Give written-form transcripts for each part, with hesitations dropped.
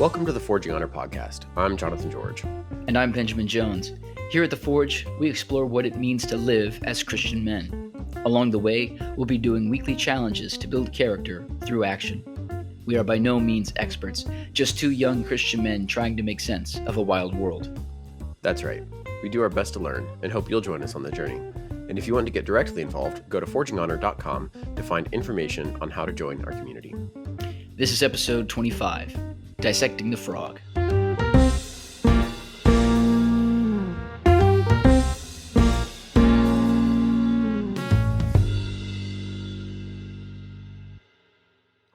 Welcome to the Forging Honor podcast. I'm Jonathan George. And I'm Benjamin Jones. Here at The Forge, we explore what it means to live as Christian men. Along the way, we'll be doing weekly challenges to build character through action. We are by no means experts, just two young Christian men trying to make sense of a wild world. That's right. We do our best to learn and hope you'll join us on the journey. And if you want to get directly involved, go to forginghonor.com to find information on how to join our community. This is episode 25, Dissecting the Frog.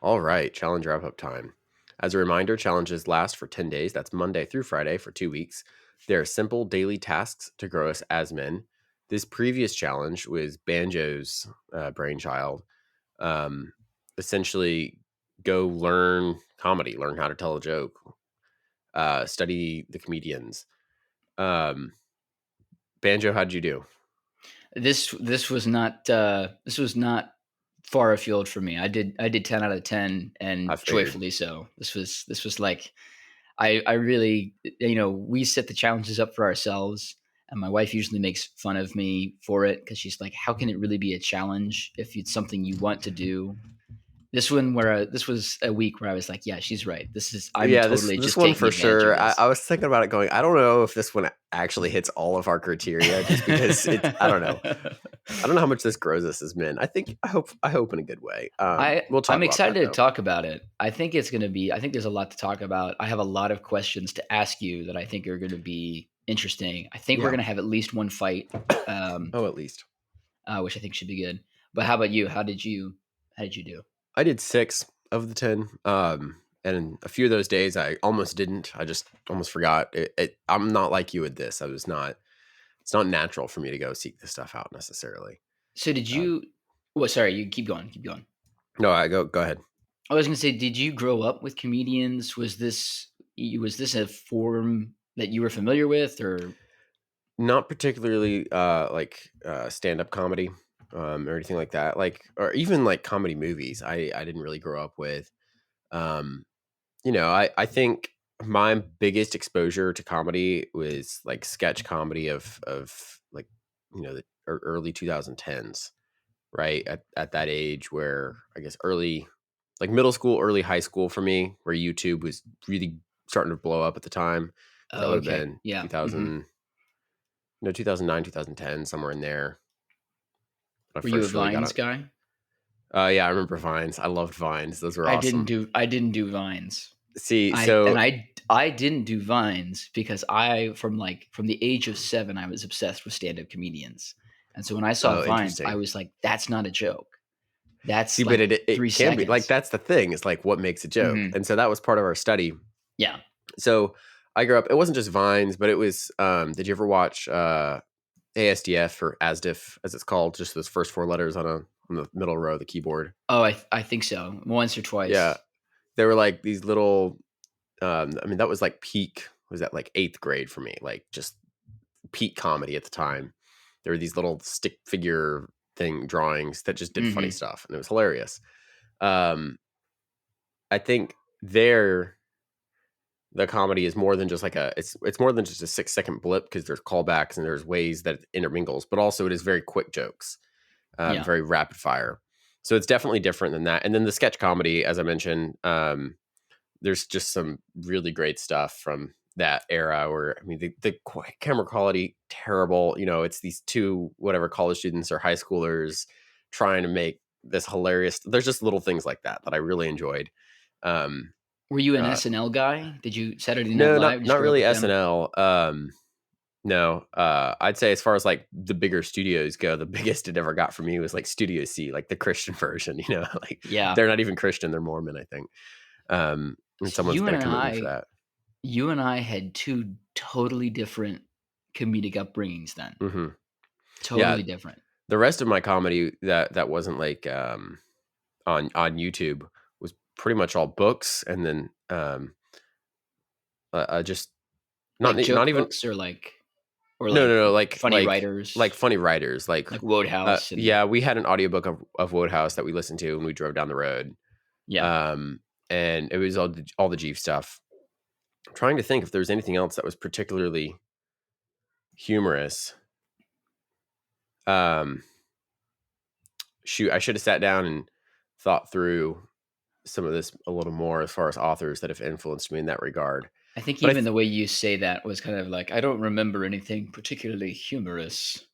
All right, challenge wrap-up time. As a reminder, challenges last for 10 days. That's Monday through Friday for 2 weeks. They are simple daily tasks to grow us as men. This previous challenge was Banjo's brainchild. Essentially, go learn comedy, learn how to tell a joke, study the comedians. Banjo, how'd you do? This was not far afield for me. I did 10 out of 10 and joyfully so. This was like I really, we set the challenges up for ourselves, and my wife usually makes fun of me for it because she's like, how can it really be a challenge if it's something you want to do? This was a week where I was like, yeah, she's right. This one for sure. I was thinking about it going, I don't know if this one actually hits all of our criteria just because I don't know. I don't know how much this grows us as men. I hope in a good way. I'm excited to talk about it. I think there's a lot to talk about. I have a lot of questions to ask you that I think are going to be interesting. I think we're going to have at least one fight. At least. Which I think should be good. But how about you? How did you do? I did 6 of the 10. And a few of those days I almost didn't. I just almost forgot. I'm not like you with this. It's not natural for me to go seek this stuff out necessarily. So did you, sorry, you keep going. No, go ahead. I was going to say, did you grow up with comedians? Was this a form that you were familiar with, or? Not particularly stand-up comedy. Or anything like that, or even like comedy movies. I didn't really grow up with. I think my biggest exposure to comedy was like sketch comedy of like, the early 2010s, right? At that age where I guess early, like middle school, early high school for me, where YouTube was really starting to blow up at the time. That would have been 2000, 2009, 2010, somewhere in there. Were you a Vines guy? Yeah, I remember Vines. I loved Vines. Those were awesome. I didn't do Vines. I didn't do Vines because from the age of 7, I was obsessed with stand-up comedians. And so when I saw Vines, I was like, that's not a joke. That's but it 3 can seconds. Be like, that's the thing. It's like, what makes a joke? Mm-hmm. And so that was part of our study. Yeah. So I grew up, it wasn't just Vines, but it was, did you ever watch, ASDF or ASDF as it's called, just those first 4 letters on the middle row of the keyboard? Oh, I think so. Once or twice. Yeah. They were like these little, that was like peak, was that like 8th grade for me, like just peak comedy at the time. There were these little stick figure drawings that just did funny stuff, and it was hilarious. I think the comedy is more than just like it's more than just a 6-second blip, because there's callbacks and there's ways that it intermingles, but also it is very quick jokes, very rapid fire. So it's definitely different than that. And then the sketch comedy, as I mentioned, there's just some really great stuff from that era where, the camera quality, terrible. It's these 2, whatever, college students or high schoolers trying to make this hilarious. There's just little things like that I really enjoyed. Were you an SNL guy? Did you Saturday Night Live? Not really SNL. No. I'd say as far as like the bigger studios go, the biggest it ever got for me was like Studio C, like the Christian version. They're not even Christian; they're Mormon, I think. And someone's been a commitment for that. You and I had 2 totally different comedic upbringings then. Mm-hmm. Totally different. The rest of my comedy that wasn't like on YouTube was pretty much all books, and then just not even books or no, like funny writers, like funny writers, like Wodehouse. We had an audiobook of Wodehouse that we listened to when we drove down the road. Yeah. And it was all the Jeeve stuff. I'm trying to think if there's anything else that was particularly humorous. Shoot, I should have sat down and thought through some of this a little more as far as authors that have influenced me in that regard. I think But even the way you say that was kind of like, I don't remember anything particularly humorous.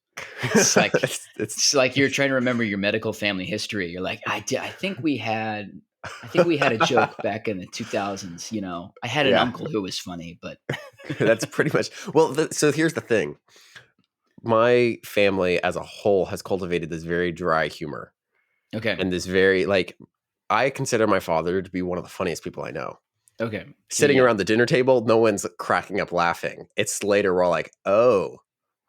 It's like it's like you're trying to remember your medical family history. You're like, I think we had a joke back in the 2000s, you know. I had an yeah, uncle who was funny, but that's pretty much well. So here's the thing: my family as a whole has cultivated this very dry humor okay. and this very like. I consider my father to be one of the funniest people I know. Okay. So Sitting yeah. around the dinner table, no one's cracking up laughing. It's later we're all like, "Oh,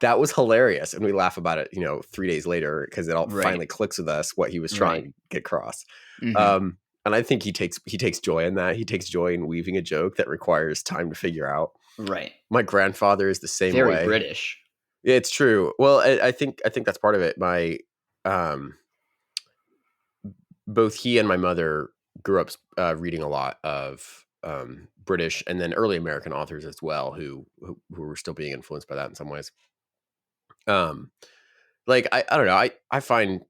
that was hilarious," and we laugh about it, 3 days later because it all Right. finally clicks with us what he was trying Right. to get across. Mhm. And I think he takes joy in that. He takes joy in weaving a joke that requires time to figure out. Right. My grandfather is the same Very way. British. Yeah, it's true. Well, I think that's part of it. My um, both he and my mother grew up reading a lot of British and then early American authors as well, who were still being influenced by that in some ways. Um, like I don't know. I find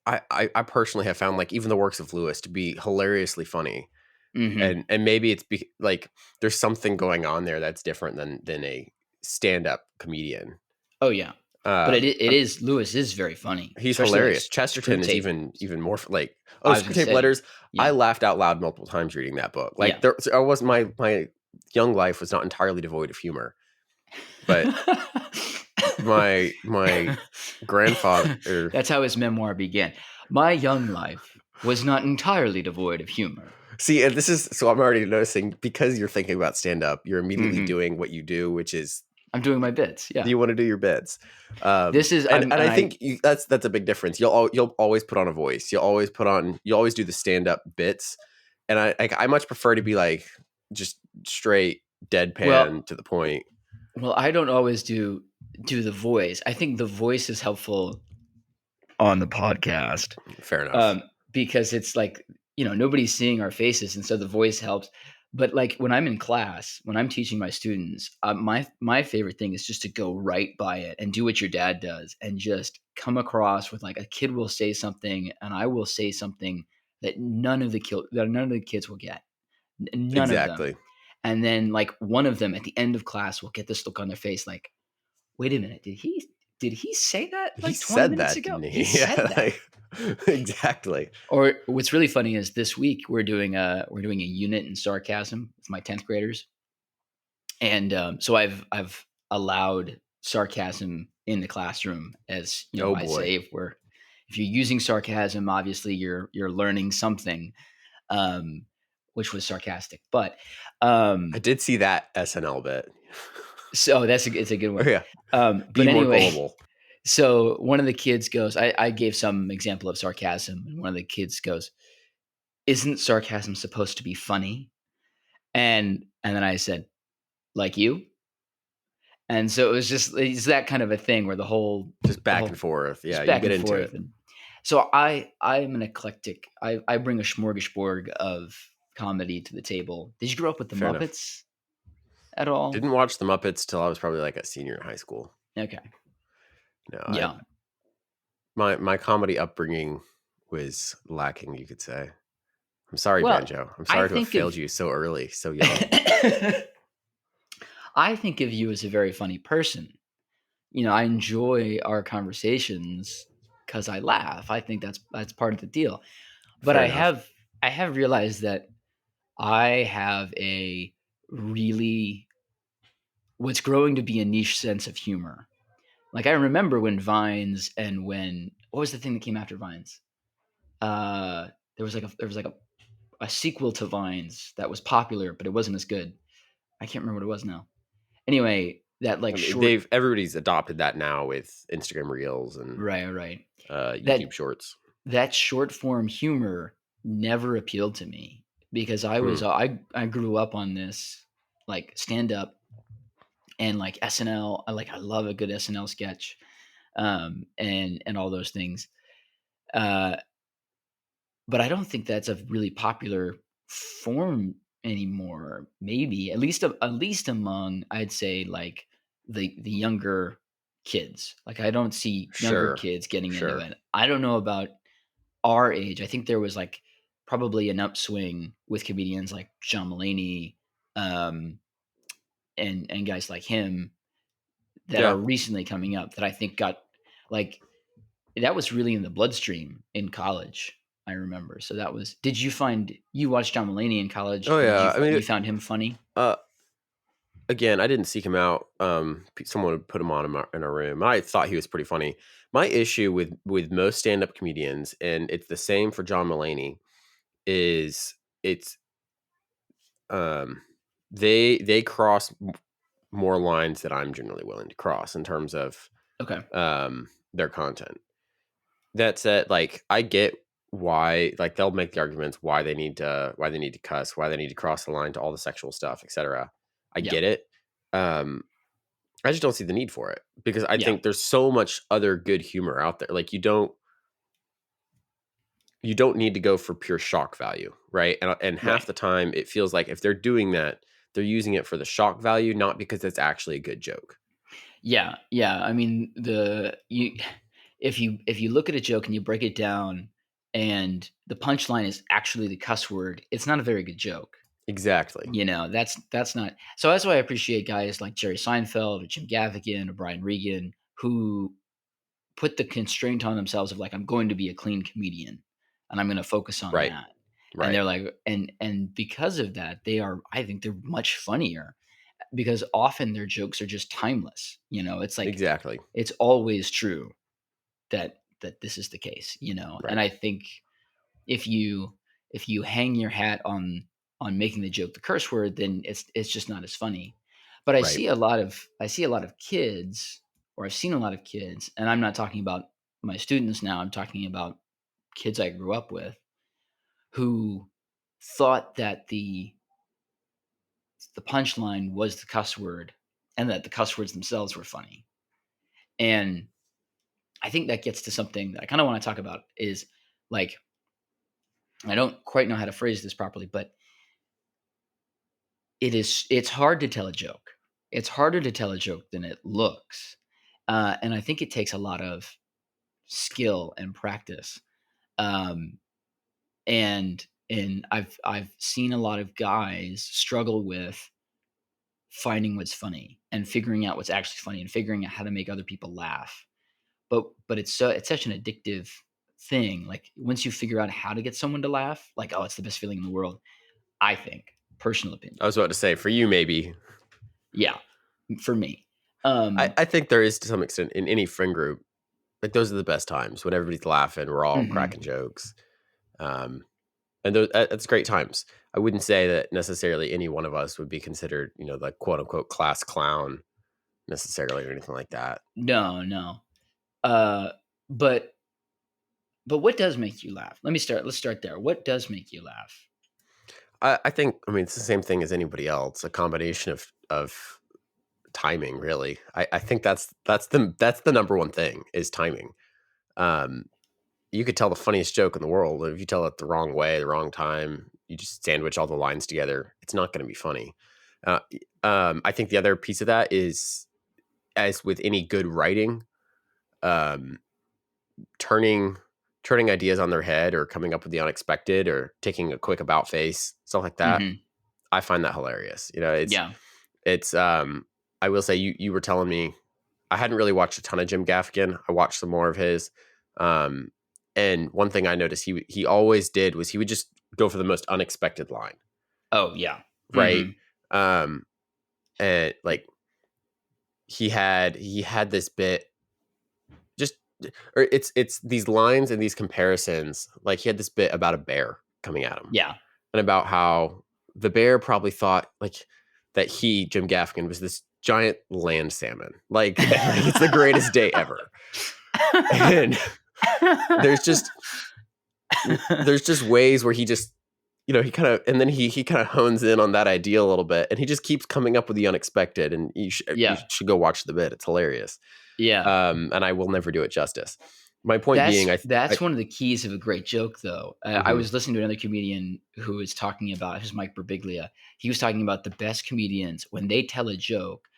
I personally have found like even the works of Lewis to be hilariously funny, Mhm. and maybe it's like there's something going on there that's different than a stand up comedian. Oh yeah. But Um, it is Lewis is very funny, He's especially like hilarious. Chesterton is Screwtape. even more like, oh, I was gonna Screwtape say, Letters. I yeah. laughed out loud multiple times reading that book. Like Yeah. there, so I was my young life was not entirely devoid of humor, but my grandfather. That's how his memoir began. My young life was not entirely devoid of humor. See, and this is so I'm already noticing because you're thinking about stand up, you're immediately Mhm. doing what you do, which is I'm doing my bits, yeah. you want to do your bits. This is And I I think that's a big difference. You'll always put on a voice. You always do the stand up bits, and I much prefer to be like just straight well, deadpan to the point. I don't always do the voice. I think the voice is helpful on the podcast, Fair enough. because it's like, nobody's seeing our faces, and so the voice helps. But like when I'm in class, when I'm teaching my students, my favorite thing is just to go right by it and do what your dad does, and just come across with like a kid will say something, and I will say something that none of the kids will get, none of them. Exactly. And then like one of them at the end of class will get this look on their face, like, wait a minute, did he say that He like 20 said minutes that, ago? didn't He he? said Yeah, that. like, exactly. Or what's really funny is this week we're doing a unit in sarcasm with my 10th graders, and so I've allowed sarcasm in the classroom, as Oh I boy, say, if you're using sarcasm, obviously you're learning something, um, which was sarcastic, but I um, did see that SNL bit. so it's a good Oh one. yeah, But be more anyway, gullible. so one of the kids goes, I gave some example of sarcasm, and one of the kids goes, "Isn't sarcasm supposed to be funny?" And then I said, "Like you?" And so it's that kind of a thing where Just the back and whole forth. Yeah, just you back get and into it. forth. And so I'm an eclectic. I bring a smorgasbord of comedy to the table. Did you grow up with the Fair enough. Muppets at all? Didn't watch the Muppets till I was probably like a senior in high school. Okay. No, Yeah. my comedy upbringing was lacking, you could say. I'm sorry, Well, Banjo. I'm I sorry to have think failed of you so early, so young. I think of you as a very funny person. I enjoy our conversations because I laugh. I think that's part of the deal. But Fair enough. I have realized that I have a really what's growing to be a niche sense of humor. Like I remember when Vines, and when what was the thing that came after Vines? Uh, there was like a sequel to Vines that was popular, but it wasn't as good. I can't remember what it was now. Anyway, that I like mean, short everybody's adopted that now with Instagram Reels and right. YouTube That Shorts. that short form humor never appealed to me, because Hmm. I grew up on this like stand up and like SNL. I love a good SNL sketch, and all those things. Uh, but I don't think that's a really popular form anymore. Maybe at least among, I'd say, like the younger kids. Like I don't see younger Sure. kids getting into Sure. it. I don't know about our age. I think there was like probably an upswing with comedians like John Mulaney, um, and guys like him that are Yeah. recently coming up that I think got like that was really in the bloodstream in college. I remember. So that was. Did you find you watched John Mulaney in college? Oh Did yeah. I mean, you found him funny? uh, again, I didn't seek him out. Someone would put him on in our room. I thought he was pretty funny. My issue with most stand up comedians, and it's the same for John Mulaney, is it's um they cross more lines that I'm generally willing to cross in terms of Okay. their content. That said, like I get why, like they'll make the arguments why they need to cuss, why they need to cross the line to all the sexual stuff, etc. I Yeah. get it. Um, I just don't see the need for it because I Yeah. think there's so much other good humor out there. Like you don't need to go for pure shock value, right? And Right. half the time it feels like if they're doing that, they're using it for the shock value, not because it's actually a good joke. Yeah. Yeah. I mean, the you if you look at a joke and you break it down and the punchline is actually the cuss word, it's not a very good joke. Exactly. That's not so that's why I appreciate guys like Jerry Seinfeld or Jim Gaffigan or Brian Regan who put the constraint on themselves of like, I'm going to be a clean comedian and I'm going to focus on Right. that. And Right. they're like, and because of that, I think they're much funnier because often their jokes are just timeless. It's like, Exactly. it's always true that this is the case, and Right. I think if you hang your hat on making the joke the curse word, then it's just not as funny. But Right. I see a lot of kids, or I've seen a lot of kids, and I'm not talking about my students now. I'm talking about kids I grew up with who thought that the punchline was the cuss word and that the cuss words themselves were funny. And I think that gets to something that I kind of want to talk about is like I don't quite know how to phrase this properly, but it's hard to tell a joke. It's harder to tell a joke than it looks. And I think it takes a lot of skill and practice. Um, and I've seen a lot of guys struggle with finding what's funny and figuring out what's actually funny and figuring out how to make other people laugh. But it's such an addictive thing. Like once you figure out how to get someone to laugh, like oh, it's the best feeling in the world. I think, personal opinion. I was about to say for you, maybe. Yeah, for me. I think there is to some extent in any friend group, like those are the best times when everybody's laughing, we're all Mhm. cracking jokes. Um, and that's great times. I wouldn't say that necessarily any one of us would be considered, the quote unquote class clown necessarily or anything like that. No, no. Uh, but what does make you laugh? Let's start there. What does make you laugh? I think, I mean, it's the same thing as anybody else, a combination of timing, really. I think that's the number one thing is timing. Um, you could tell the funniest joke in the world. If you tell it the wrong way, the wrong time, you just sandwich all the lines together, it's not going to be funny. Uh, I think the other piece of that is, as with any good writing, um, turning ideas on their head or coming up with the unexpected or taking a quick about face, stuff like that. Mhm. I find that hilarious. Yeah. It's I will say you were telling me I hadn't really watched a ton of Jim Gaffigan. I watched some more of his. Um, and one thing I noticed he always did was he would just go for the most unexpected line, Oh, yeah. right? Mhm. Um, and like he had this bit just or it's these lines and these comparisons. Like he had this bit about a bear coming at him Yeah. and about how the bear probably thought like that Jim Gaffigan was this giant land salmon. Like, like it's the greatest day ever. And there's just ways where he just he kind of and then he kind of hones in on that idea a little bit and he just keeps coming up with the unexpected and you Yeah. should go watch the bit. It's hilarious. Yeah. And I will never do it justice. My point being, That's one of the keys of a great joke, though. I Mhm. was listening to another comedian who was talking about, his Mike Birbiglia. He was talking about the best comedians when they tell a joke.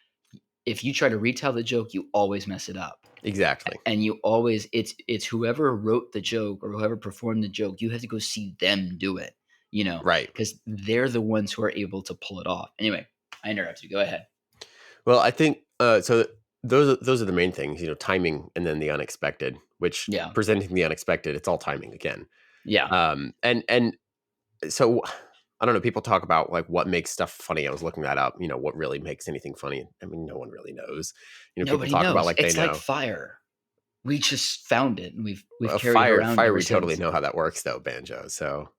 If you try to retell the joke, you always mess it up. Exactly. And you always, it's whoever wrote the joke or whoever performed the joke, you have to go see them do it, Right. because they're the ones who are able to pull it off. Anyway, I interrupted you. Go ahead. Well, I think so. Those are the main things, timing and then the unexpected. Which Yeah. presenting the unexpected, it's all timing again. Yeah. And so I don't know. People talk about like what makes stuff funny. I was looking that up. What really makes anything funny? I mean, no one really knows. People Nobody talk about knows. like they It's like know. fire. We just found it and we've carried it Fire, around fire. ever We totally since. know how that works, though, Banjo. So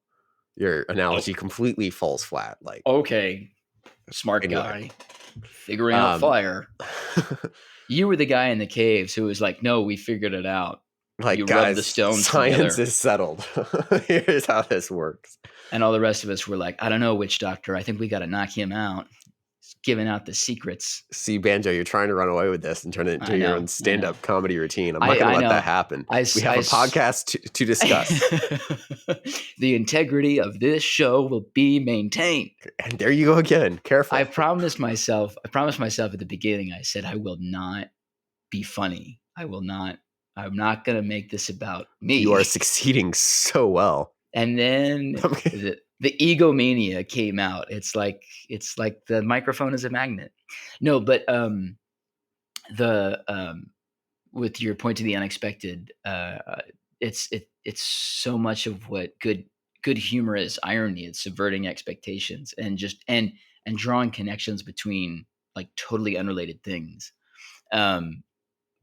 your analogy completely falls flat. Like Okay, smart anyway, guy, figuring out um, fire. You were the guy in the caves who was like, "No, we figured it out. like You rub the guys, stones science together." is settled. Here's how this works. And all the rest of us were like, "I don't know, witch doctor. I think we got to knock him out. He's giving out the secrets." See, Banjo, you're trying to run away with this and turn it into I your know, own I know. stand-up comedy routine. I'm not going to I let that know. happen. I We s have I a s podcast to discuss. The integrity of this show will be maintained. And there you go again. Careful. I promised myself at the beginning, I said, "I will not be funny. I'm not gonna make this about You me." are succeeding so well. And then the egomania came out. It's like the microphone is a magnet. No, but, the, with your point to the unexpected, it's so much of what good humor is: irony. It's subverting expectations and just and drawing connections between, like, totally unrelated things. Um,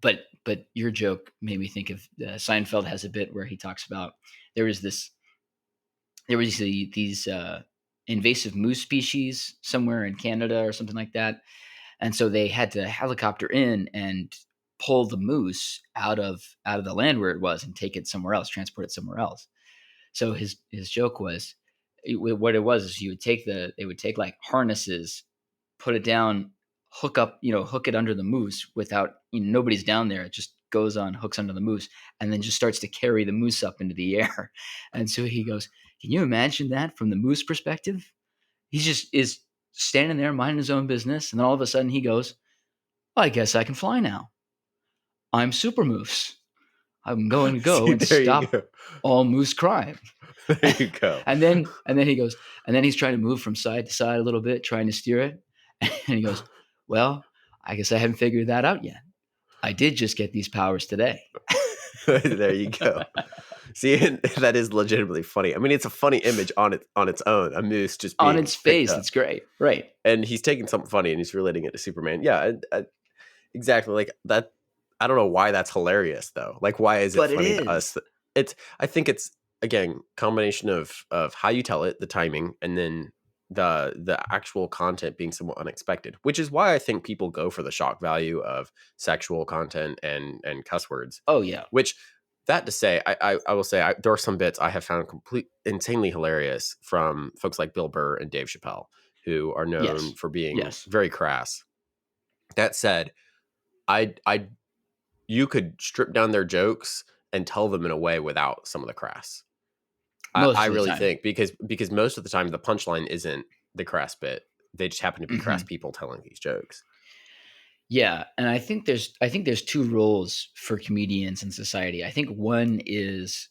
but your joke made me think of, Seinfeld has a bit where he talks about there was this these invasive moose species somewhere in Canada or something like that, and so they had to helicopter in and pull the moose out of the land where it was and take it somewhere else, transport it somewhere else. So his joke was, what it was is they would take like harnesses, put it down, hook it under the moose without, nobody's down there. It just goes on, hooks under the moose, and then just starts to carry the moose up into the air. And so he goes, "Can you imagine that from the moose perspective?" He just is standing there minding his own business, and then all of a sudden he goes, "I guess I can fly now. I'm Super Moose. I'm going to go See, and there you stop go. all moose crime." There you go. And then he goes, and then he's trying to move from side to side a little bit, trying to steer it. And he goes, "Well, I guess I haven't figured that out yet. I did just get these powers today." There you go. See, and that is legitimately funny. I mean, it's a funny image on its own. A moose just On being its picked face, up, it's great. Right. and he's taking something funny and he's relating it to Superman. Yeah, exactly. Like that. I don't know why that's hilarious though. Like, why is it But it funny to is. us? It's. I think it's again combination of how you tell it, the timing, and then the actual content being somewhat unexpected. Which is why I think people go for the shock value of sexual content and cuss words. Oh, yeah. Which that to say, I will say there are some bits I have found insanely hilarious from folks like Bill Burr and Dave Chappelle, who are known Yes. for being Yes. very crass. That said, I you could strip down their jokes and tell them in a way without some of the crass. I Most of the really time. think because most of the time the punchline isn't the crass bit. They just happen to be crass Mhm. people telling these jokes. Yeah, and I think there's two roles for comedians in society. I think one is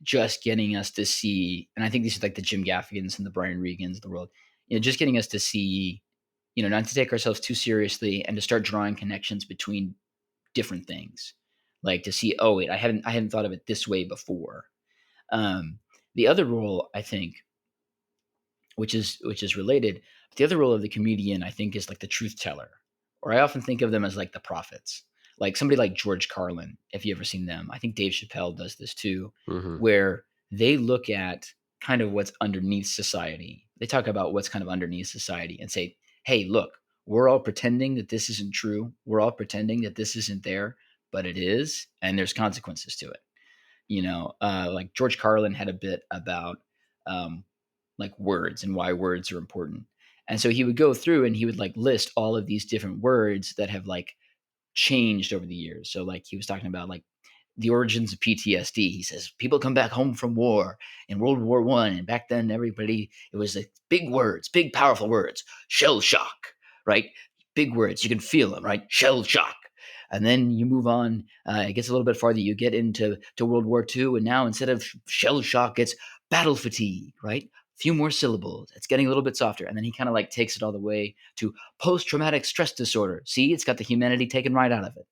just getting us to see, and I think these are like the Jim Gaffigans and the Brian Regans of the world, just getting us to see, not to take ourselves too seriously and to start drawing connections between different things. Like to see, oh wait, I hadn't thought of it this way before. Um, the other role, I think, which is related, the other role of the comedian, I think, is like the truth teller. Or I often think of them as like the prophets. Like somebody like George Carlin, if you ever seen them. I think Dave Chappelle does this too, Hmm. where they look at kind of what's underneath society. They talk about what's kind of underneath society and say, "Hey, look, we're all pretending that this isn't true. We're all pretending that this isn't there, but it is, and there's consequences to it." Like George Carlin had a bit about, um, like words and why words are important. And so he would go through and he would like list all of these different words that have like changed over the years. So like he was talking about like the origins of PTSD. He says people come back home from war in World War I, and back then it was like big words, big powerful words, shell shock, right? Big words, you can feel them, right? Shell shock. And then you move on. It gets a little bit farther. You get into World War II, and now instead of shell shock, it's battle fatigue, right? Few more syllables. It's getting a little bit softer. And then he kind of like takes it all the way to post-traumatic stress disorder. See, it's got the humanity taken right out of it,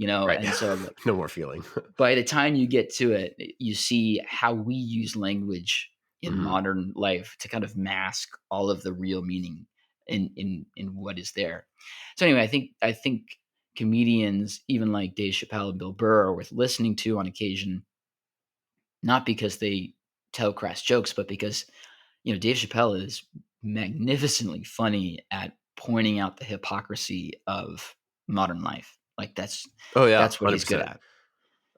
Right. And so like, no more feeling. by the time you get to it, you see how we use language in modern life to kind of mask all of the real meaning in what is there. So anyway, I think comedians, even like Dave Chappelle and Bill Burr, are worth listening to on occasion, not because they tell crass jokes, but because Dave Chappelle is magnificently funny at pointing out the hypocrisy of modern life. Like that's Oh yeah, what he's good 100%. at.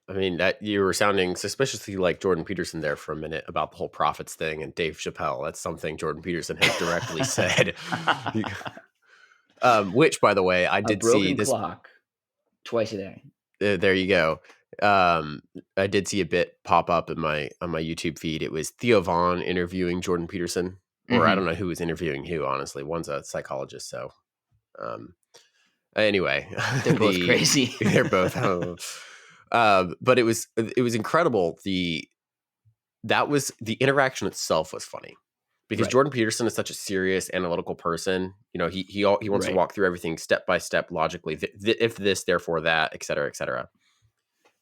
I mean, that you were sounding suspiciously like Jordan Peterson there for a minute about the whole prophets thing and Dave Chappelle. That's something Jordan Peterson has directly said. Which, by the way, I did see this clock twice a day. There you go. I did see a bit pop up on my YouTube feed. It was Theo Vaughn interviewing Jordan Peterson, or I don't know who was interviewing who. Honestly, one's a psychologist, so anyway, they're both crazy. They're both. But it was incredible. That was the interaction itself was funny because Jordan Peterson is such a serious, analytical person. He wants to walk through everything step by step, logically. If this, therefore that, et cetera, et cetera.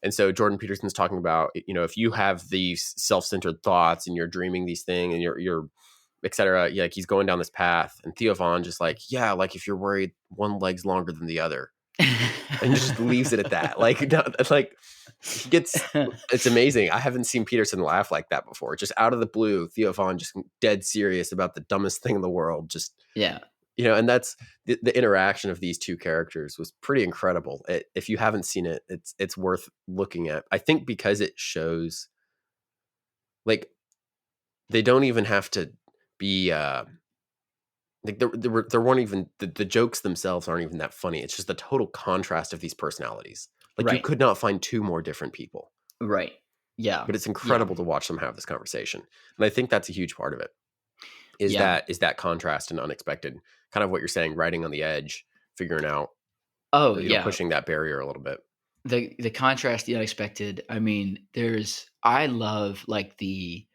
And so Jordan Peterson's talking about, if you have these self-centered thoughts and you're dreaming these things and you're et cetera, like he's going down this path. And Theo Vaughn just like, yeah, like if you're worried one leg's longer than the other. And just leaves it at that. It's amazing. I haven't seen Peterson laugh like that before. Just out of the blue, Theo Vaughn just dead serious about the dumbest thing in the world. Just, and that's the interaction of these two characters was pretty incredible. If you haven't seen it, it's worth looking at. I think because it shows like they don't even have to be like there weren't even the jokes themselves aren't even that funny. It's just the total contrast of these personalities. Like you could not find two more different people. Right. Yeah. But it's incredible to watch them have this conversation. And I think that's a huge part of it. Is that contrast and unexpected, kind of what you're saying, riding on the edge, figuring out pushing that barrier a little bit. The contrast, the unexpected. I mean, I love like the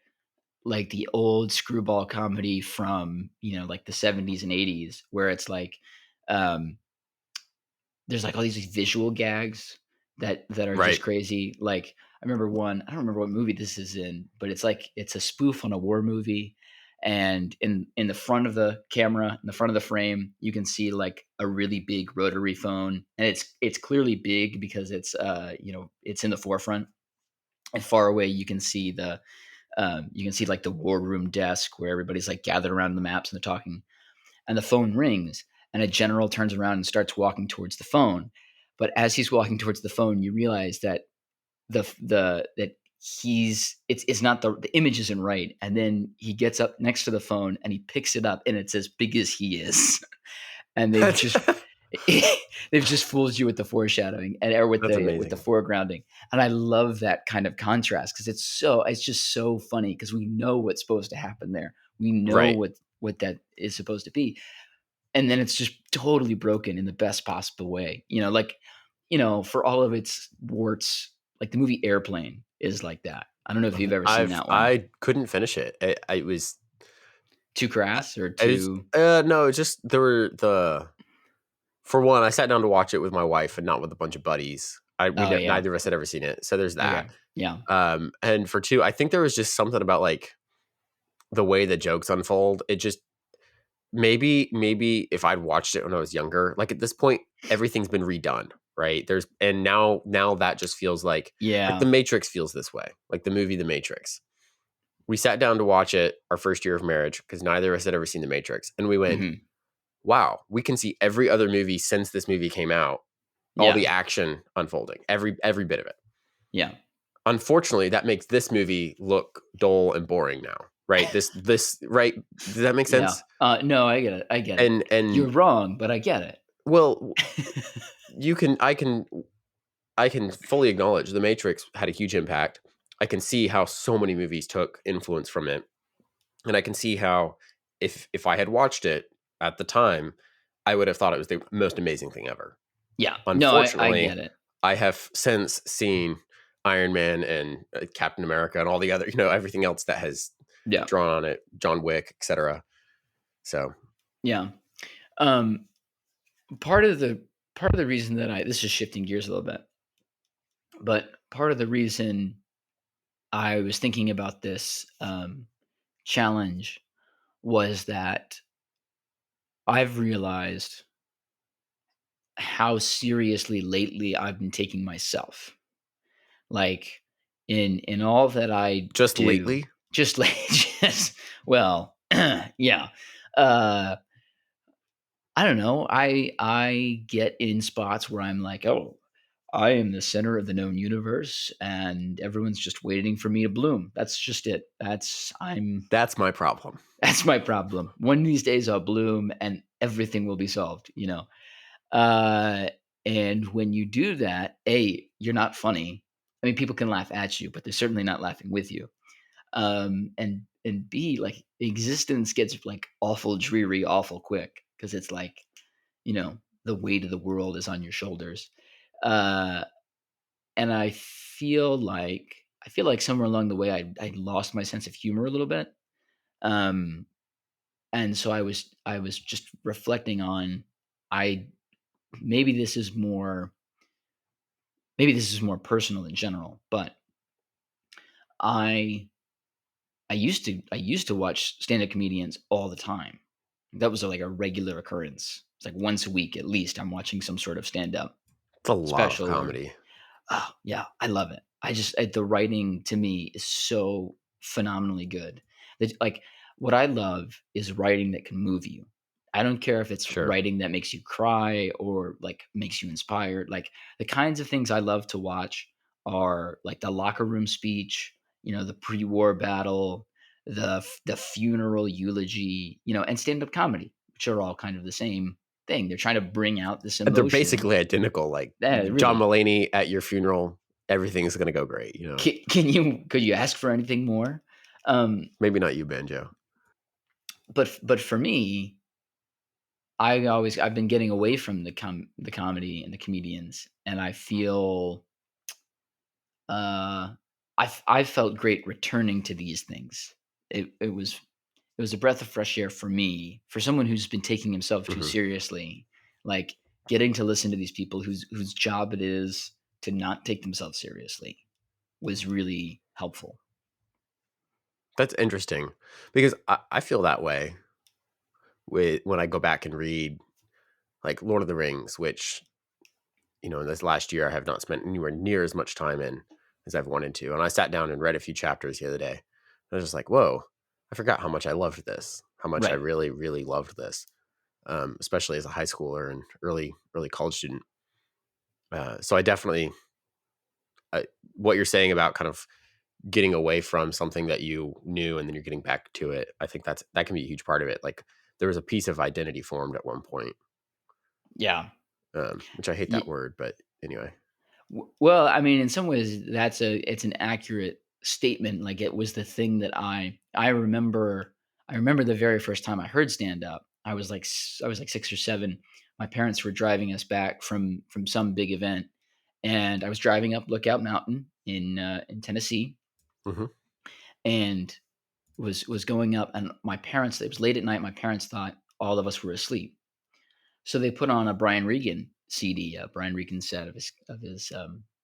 old screwball comedy from, like the 70s and 80s where it's like there's like all these visual gags that are just crazy. Like I remember one, I don't remember what movie this is in, but it's like it's a spoof on a war movie. And in the front of the camera, in the front of the frame, you can see like a really big rotary phone, and it's clearly big because it's it's in the forefront. And far away, you can see like the war room desk where everybody's like gathered around the maps and they're talking. And the phone rings, and a general turns around and starts walking towards the phone. But as he's walking towards the phone, you realize that it's not the image isn't right. And then he gets up next to the phone and he picks it up and it's as big as he is. And they've just fooled you with the foreshadowing or with the foregrounding. And I love that kind of contrast because it's just so funny because we know what's supposed to happen there. We know what that is supposed to be. And then it's just totally broken in the best possible way. For all of its warts, like the movie Airplane is like that. I don't know if you've ever seen that one. I couldn't finish it. It was too crass or too. No, just there were for one, I sat down to watch it with my wife and not with a bunch of buddies. Neither of us had ever seen it, so there's that. Okay. Yeah. And for two, I think there was just something about like the way the jokes unfold. It just maybe if I'd watched it when I was younger, like at this point, everything's been redone. Right. Now that just feels like The Matrix feels this way, like the movie The Matrix. We sat down to watch it our first year of marriage because neither of us had ever seen The Matrix. And we went, wow, we can see every other movie since this movie came out, all the action unfolding, every bit of it. Yeah. Unfortunately, that makes this movie look dull and boring now. Right. This right. Does that make sense? Yeah. No, I get it. And you're wrong, but I get it. Well, I can I can fully acknowledge The Matrix had a huge impact. I can see how so many movies took influence from it. And I can see how if I had watched it at the time, I would have thought it was the most amazing thing ever. Yeah. No, I get Unfortunately, it. I have since seen Iron Man and Captain America and all the other, everything else that has Yeah. drawn on it, John Wick, etc. So, Yeah. Um, part of the reason that this is shifting gears a little bit, but part of the reason I was thinking about this challenge was that I've realized how seriously lately I've been taking myself. Like in all that I just do, lately, just like just well, yeah. Uh I don't know. I get in spots where I'm like, "Oh, I am the center of the known universe and everyone's just waiting for me to bloom." That's just it. that's my problem. That's my problem. One of these days I'll bloom and everything will be solved, you know. Uh and when you do that, A, you're not funny. I mean, people can laugh at you, but they're certainly not laughing with you. And B, like existence gets like awful dreary awful quick because it's like, the weight of the world is on your shoulders. Uh, and I feel like somewhere along the way I lost my sense of humor a little bit. Um, and so I was just reflecting on I maybe this is more personal in general, but I I used to watch stand-up comedians all the time. That was like a regular occurrence. It's like once a week at least I'm watching some sort of stand-up It's a lot of special or comedy. oh, yeah, I love it. The writing to me is so phenomenally good. That like what I love is writing that can move you. I don't care if it's Sure. writing that makes you cry or like makes you inspired. Like the kinds of things I love to watch are like the locker room speech, the pre-war battle, the funeral eulogy, and stand-up comedy, which are all kind of the same thing. They're trying to bring out this They're emotion. basically identical. Like Yeah, John really. Mulaney at your funeral, everything's going to go great. Could you ask for anything more? Um, Maybe not you, Banjo. but for me, I've been getting away from the comedy and the comedians, and I feel I felt great returning to these things. It was a breath of fresh air for me, for someone who's been taking himself too Hmm. seriously. Like getting to listen to these people whose job it is to not take themselves seriously was really helpful. That's interesting because I feel that way with when I go back and read like Lord of the Rings, which in this last year I have not spent anywhere near as much time in as I've wanted to. And I sat down and read a few chapters the other day. I was just like, whoa, I forgot how much I loved this, how much I Right. really, really loved this, especially as a high schooler and early college student. So I definitely, what you're saying about kind of getting away from something that you knew and then you're getting back to it, I think that can be a huge part of it. Like there was a piece of identity formed at one point, Yeah. which I hate that word, but anyway. Well, I mean, in some ways, it's an accurate statement. Like it was the thing that I remember. I remember the very first time I heard stand up. I was like 6 or 7. My parents were driving us back from some big event, and I was driving up Lookout Mountain in Tennessee, Hmm. and was going up. And my parents. It was late at night. My parents thought all of us were asleep, so they put on a Brian Regan CD, a Brian Regan set of his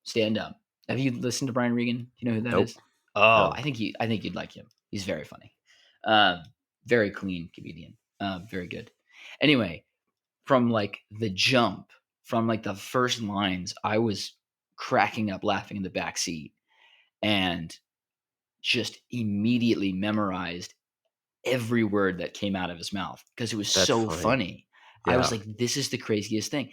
stand up. Have you listened to Brian Regan? Do you know who that Nope. is? Oh, No. I think you'd like him. He's very funny. Um, very clean comedian. Very good. Anyway, from like the jump, from like the first lines, I was cracking up laughing in the back seat and just immediately memorized every word that came out of his mouth because it was That's so funny. funny. I was Yeah. like, "This is the craziest thing."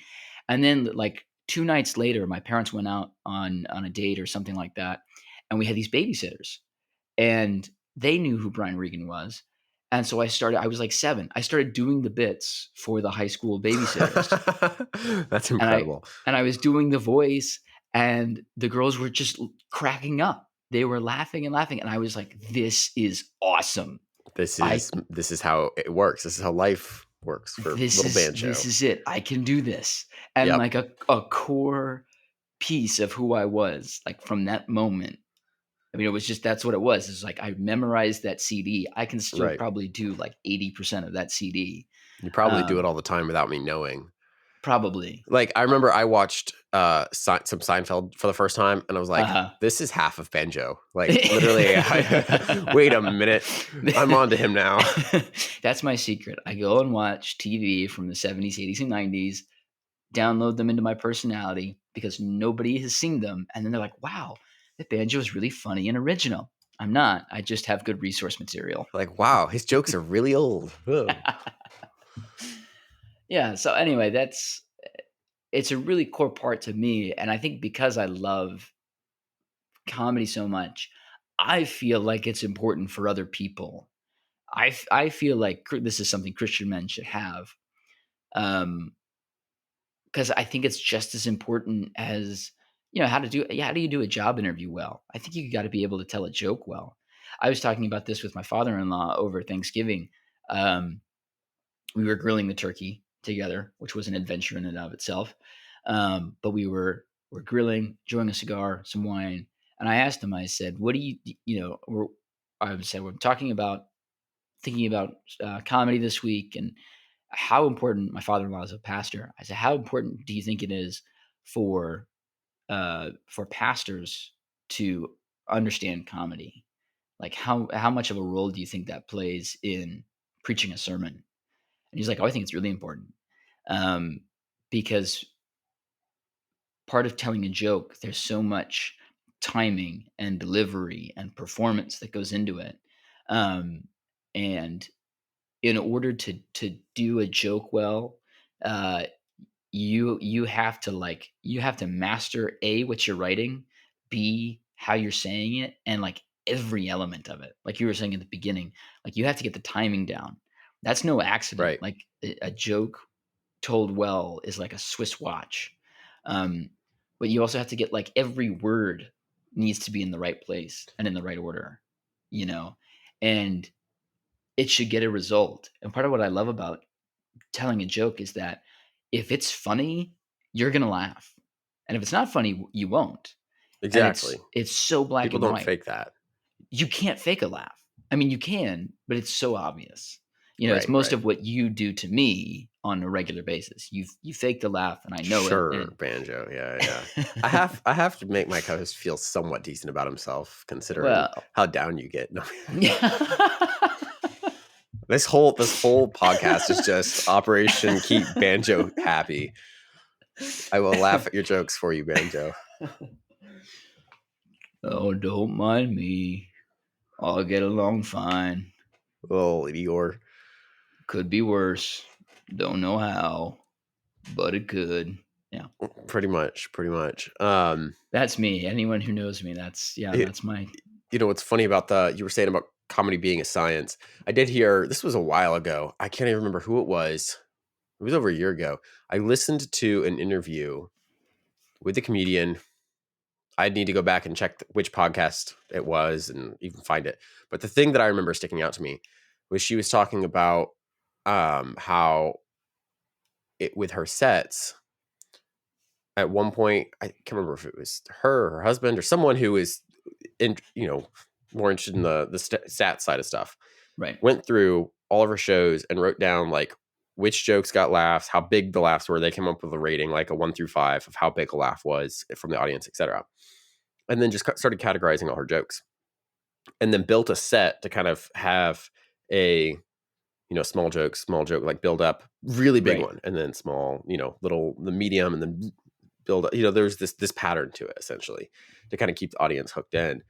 And then, like 2 nights later, my parents went out on a date or something like that, and we had these babysitters, and they knew who Brian Regan was, and so I was like 7. I started doing the bits for the high school babysitters, That's and I incredible. and I was doing the voice, and the girls were just cracking up. They were laughing and laughing, and I was like, "This is awesome. This I is how it works. This is how life works for little this Banjo. is it. I can do this." And Yep. like a core piece of who I was, like from that moment. I mean, it was just that's what it was. It's like I memorized that CD. I can still Right. probably do like 80% of that CD. You probably do it Um, all the time without me knowing. Probably. Like, I remember I watched, some Seinfeld for the first time, and I was like, Uh-huh. "This is half of Banjo." Like, literally, wait a minute, I'm on to him now. That's my secret. I go and watch TV from the 70s, 80s, and 90s, download them into my personality because nobody has seen them, and then they're like, "Wow, that Banjo is really funny and original." I'm not. I just have good resource material. Like, wow, his jokes are really old. Ugh. Yeah, so anyway, it's a really core part to me, and I think because I love comedy so much, I feel like it's important for other people. I feel like this is something Christian men should have, um, because I think it's just as important as, how do you do a job interview well? I think you gotta be able to tell a joke well. I was talking about this with my father-in-law over Thanksgiving. Um, we were grilling the turkey together, which was an adventure in and of itself. But we're grilling, enjoying a cigar, some wine, and I asked him. I said, "What do you know?" We're talking about thinking about comedy this week and how important my father-in-law is a pastor. I said, "How important do you think it is for for pastors to understand comedy? Like how much of a role do you think that plays in preaching a sermon?" And he's like, "Oh, I think it's really important, um, because part of telling a joke, there's so much timing and delivery and performance that goes into it, um, and in order to do a joke well, uh, you have to you have to master A, what you're writing, B, how you're saying it, and like every element of it. Like you were saying at the beginning, like you have to get the timing down. That's no accident. Right. Like a joke told well is like a Swiss watch. Um, but you also have to get like every word needs to be in the right place and in the right order, you know, and it should get a result. And part of what I love about telling a joke is that if it's funny, you're gonna laugh, and if it's not funny, you won't. And Exactly. it's so black People and don't white. fake that. You can't fake a laugh. I mean, you can, but it's so obvious. It's Right, most right. of what you do to me on a regular basis. You fake the laugh, and I know it. Sure, And Banjo. Yeah, yeah. I have to make my co-host feel somewhat decent about himself, considering well, how down you get. No. yeah. This whole podcast is just Operation Keep Banjo Happy. I will laugh at your jokes for you, Banjo. Oh, don't mind me. I'll get along fine. Little Eeyore. Could be worse. Don't know how, but it could. Yeah. Pretty much, pretty much. That's me. Anyone who knows me, It, that's my what's funny about you were saying about comedy being a science. I did hear, this was a while ago. I can't even remember who it was. It was over a year ago. I listened to an interview with the comedian. I'd need to go back and check which podcast it was and even find it. But the thing that I remember sticking out to me was she was talking about how it with her sets at one point. I can't remember if it was her husband, or someone who was in, more interested in the stat side of stuff. right. Went through all of her shows and wrote down like which jokes got laughs, how big the laughs were. They came up with a rating, like a 1 through 5 of how big a laugh was from the audience, etc. And then just started categorizing all her jokes, and then built a set to kind of have a small joke, like build up, really big Right. one, and then small, little, the medium, and then build up. There's this pattern to it, essentially, to kind of keep the audience hooked in.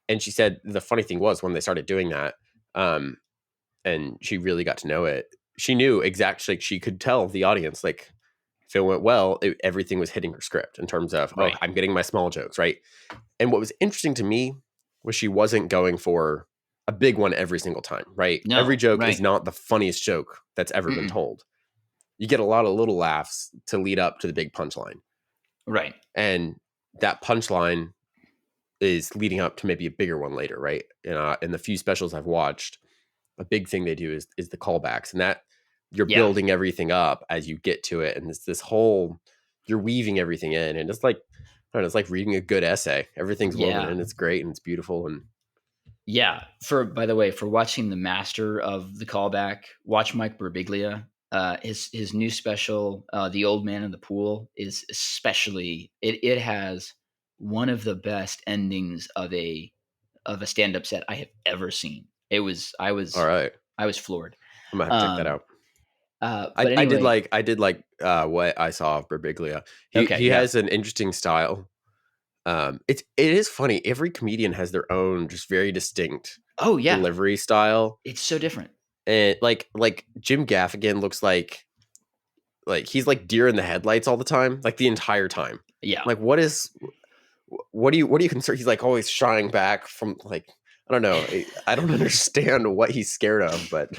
And she said the funny thing was, when they started doing that, and she really got to know it, she knew exactly, like, she could tell the audience, like, if it went well, everything was hitting her script in terms of, oh, Right. I'm getting my small jokes right. And what was interesting to me was she wasn't going for a big one every single time, right? Every No. joke is Right. not the funniest joke that's ever been Mm-mm. told. You get a lot of little laughs to lead up to the big punchline. Right. And that punchline is leading up to maybe a bigger one later, right? In the few specials I've watched, a big thing they do is the callbacks, and that you're building everything up as you get to it, and it's this whole, you're weaving everything in, and it's like, I don't know, it's like reading a good essay. Everything's woven in, it's great and it's beautiful. And by the way, for watching the master of the callback, watch Mike Birbiglia. His new special, The Old Man in the Pool, is especially, it has one of the best endings of a stand-up set I have ever seen. I was all right, I was floored. I'm gonna have to check that out. But anyway, I did like what I saw of Birbiglia. He yeah. has an interesting style. It is funny. Every comedian has their own just very distinct delivery style. It's so different. And like Jim Gaffigan looks like he's like deer in the headlights all the time, like the entire time. Yeah. Like what do you concern? He's like always shying back from, like, I don't know. I don't understand what he's scared of, but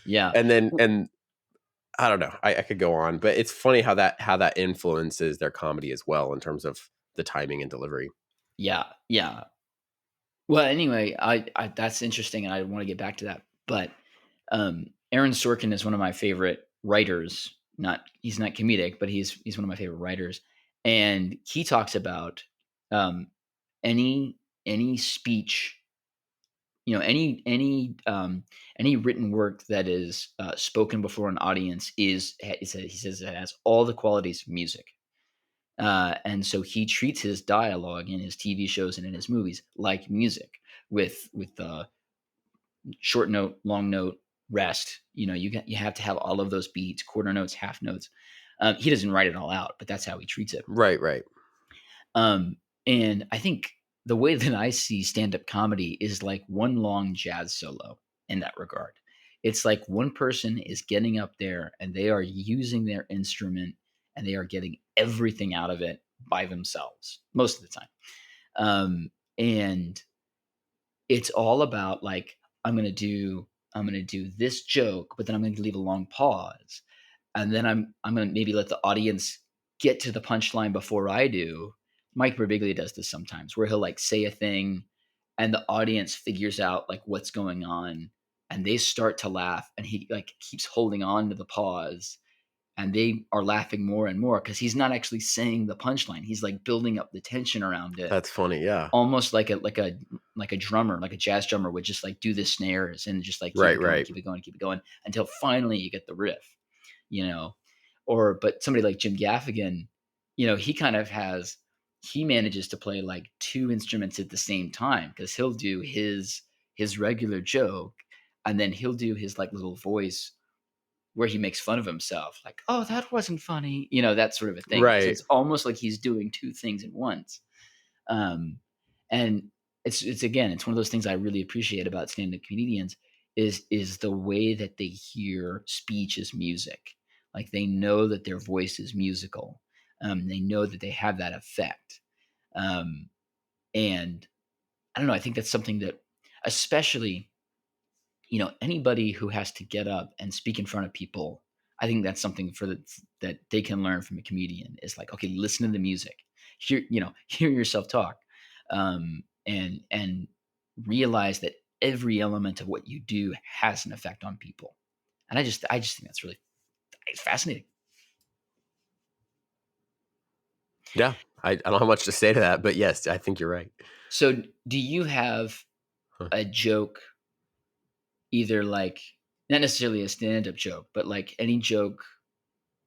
yeah. And I don't know. I could go on, but it's funny how that influences their comedy as well in terms of the timing and delivery. Yeah. Yeah. Well, anyway, I that's interesting, and I want to get back to that. But Aaron Sorkin is one of my favorite writers. He's not comedic, but he's one of my favorite writers. And he talks about any speech, any written work that is spoken before an audience he says it has all the qualities of music. And so he treats his dialogue in his TV shows and in his movies like music, with the short note, long note, rest. You have to have all of those beats, quarter notes, half notes. He doesn't write it all out, but that's how he treats it. Right. And I think the way that I see stand-up comedy is like one long jazz solo in that regard. It's like one person is getting up there and they are using their instrument and they are getting everything out of it by themselves most of the time. And it's all about, like, I'm going to do this joke, but then I'm going to leave a long pause. And then I'm going to maybe let the audience get to the punchline before I do. Mike Birbiglia does this sometimes, where he'll like say a thing and the audience figures out like what's going on and they start to laugh, and he like keeps holding on to the pause and they are laughing more and more because he's not actually saying the punchline. He's like building up the tension around it. That's funny. Yeah. Almost like a drummer, like a jazz drummer would just like do the snares and just like keep it going until finally you get the riff, but somebody like Jim Gaffigan, he manages to play like two instruments at the same time, because he'll do his regular joke and then he'll do his like little voice where he makes fun of himself, like, oh, that wasn't funny, that sort of a thing. Right. So it's almost like he's doing two things at once. And it's one of those things I really appreciate about stand-up comedians is the way that they hear speech as music. Like, they know that their voice is musical. They know that they have that effect. And I don't know, I think that's something that, especially, anybody who has to get up and speak in front of people, I think that's something that they can learn from a comedian, is like, okay, listen to the music, hear yourself talk, and realize that every element of what you do has an effect on people. And I just think that's really fascinating. Yeah. I don't have much to say to that, but yes, I think you're right. So do you have a joke, either like, not necessarily a stand-up joke, but like any joke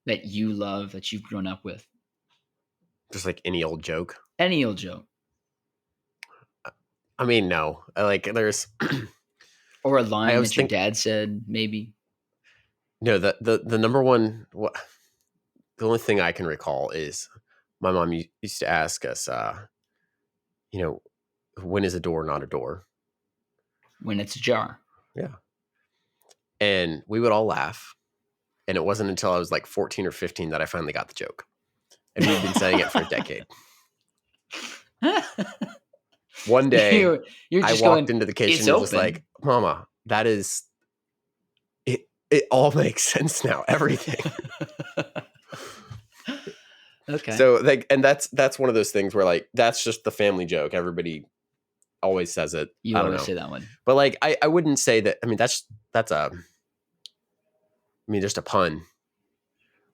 that you love, that you've grown up with? Just like any old joke? Any old joke. I mean, no. Like, there's or a line that your dad said, maybe. No, the number one, the only thing I can recall is my mom used to ask us, when is a door not a door? When it's a jar. Yeah. And we would all laugh. And it wasn't until I was like 14 or 15 that I finally got the joke. And we've been saying it for a decade. One day, I walked into the kitchen and was like, Mama, that is, it all makes sense now. Everything. Okay. So like, and that's one of those things where like that's just the family joke. Everybody always says it. You I don't always know, say that one. but like I wouldn't say that. I mean just a pun.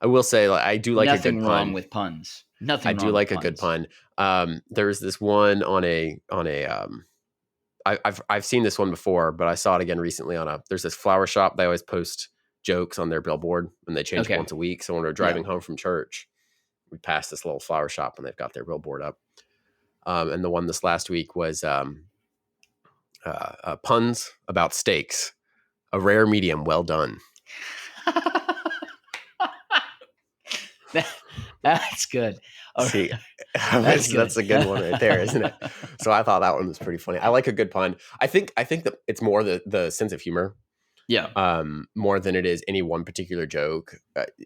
I will say like I do like a good Nothing wrong pun. with puns. I Nothing do wrong with like a good puns. pun. There's this one on a I've seen this one before, but I saw it again recently there's this flower shop. They always post jokes on their billboard and they change it Okay. once a week. So when we're Yeah. driving home from church, we passed this little flower shop and they've got their billboard up. And the one this last week was puns about steaks, a rare medium, well done. That's good. See, That's good. that's a good one right there, isn't it? So I thought that one was pretty funny. I like a good pun. I think that it's more the sense of humor, Yeah. more than it is any one particular joke.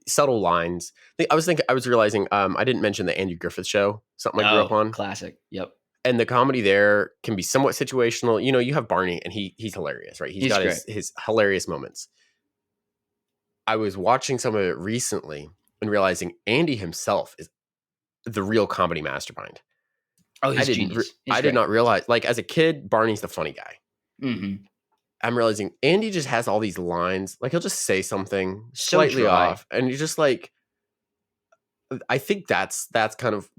Subtle lines. I was realizing, I didn't mention the Andy Griffith Show, something I grew up Oh, on, classic. Yep. and the comedy there can be somewhat situational. You know, you have Barney, and he's hilarious, right? He's He's got great. his hilarious moments. I was watching some of it recently and realizing Andy himself is the real comedy mastermind. Oh, he's genius. He's I did great. not realize, like, as a kid, Barney's the funny guy. Mm-hmm. I'm realizing Andy just has all these lines. Like, he'll just say something So slightly dry. off, and you're just like, I think that's kind of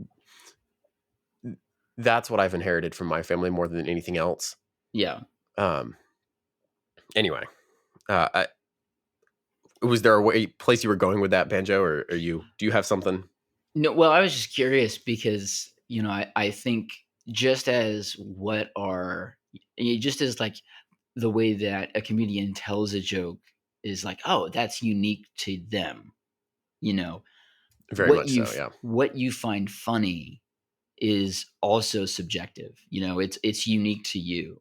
that's what I've inherited from my family more than anything else. Yeah. Anyway, was there a place you were going with that, Banjo, or do you have something? No, well, I was just curious because, I think just as just as like the way that a comedian tells a joke is like, oh, that's unique to them. You know, Very much so, yeah. what you find funny is also subjective. It's unique to you.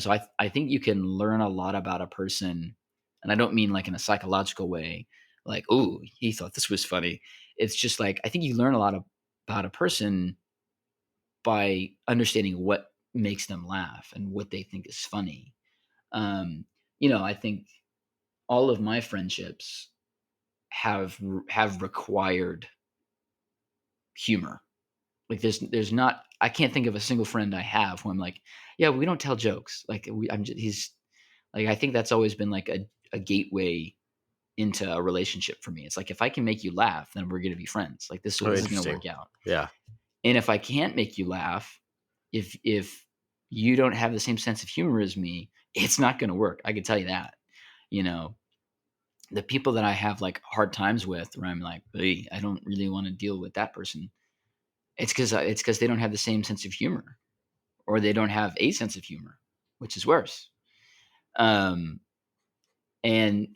So I think you can learn a lot about a person, and I don't mean like in a psychological way, like, oh, he thought this was funny. It's just like I think you learn a lot about a person by understanding what makes them laugh and what they think is funny. Um, I think all of my friendships have required humor. Like there's not I can't think of a single friend I have who I'm like, yeah, we don't tell jokes. Like he's like I think that's always been like a gateway into a relationship for me. It's like if I can make you laugh, then we're gonna be friends. Like this Oh, is gonna interesting. work out. Yeah. And if I can't make you laugh, if you don't have the same sense of humor as me, it's not gonna work. I can tell you that. You know, the people that I have like hard times with, where I'm like, hey, I don't really want to deal with that person. It's because they don't have the same sense of humor, or they don't have a sense of humor, which is worse. Um, and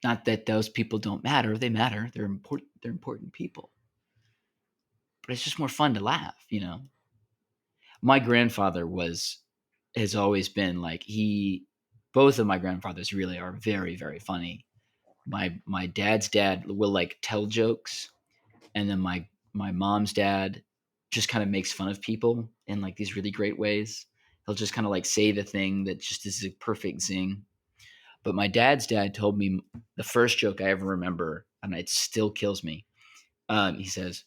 not that those people don't matter; they matter. They're important. They're important people. But it's just more fun to laugh. My grandfather has always been like he. Both of my grandfathers really are very, very funny. My dad's dad will like tell jokes, and then my mom's dad just kind of makes fun of people in like these really great ways. He'll just kind of like say the thing that just is a perfect zing. But my dad's dad told me the first joke I ever remember, and it still kills me. He says,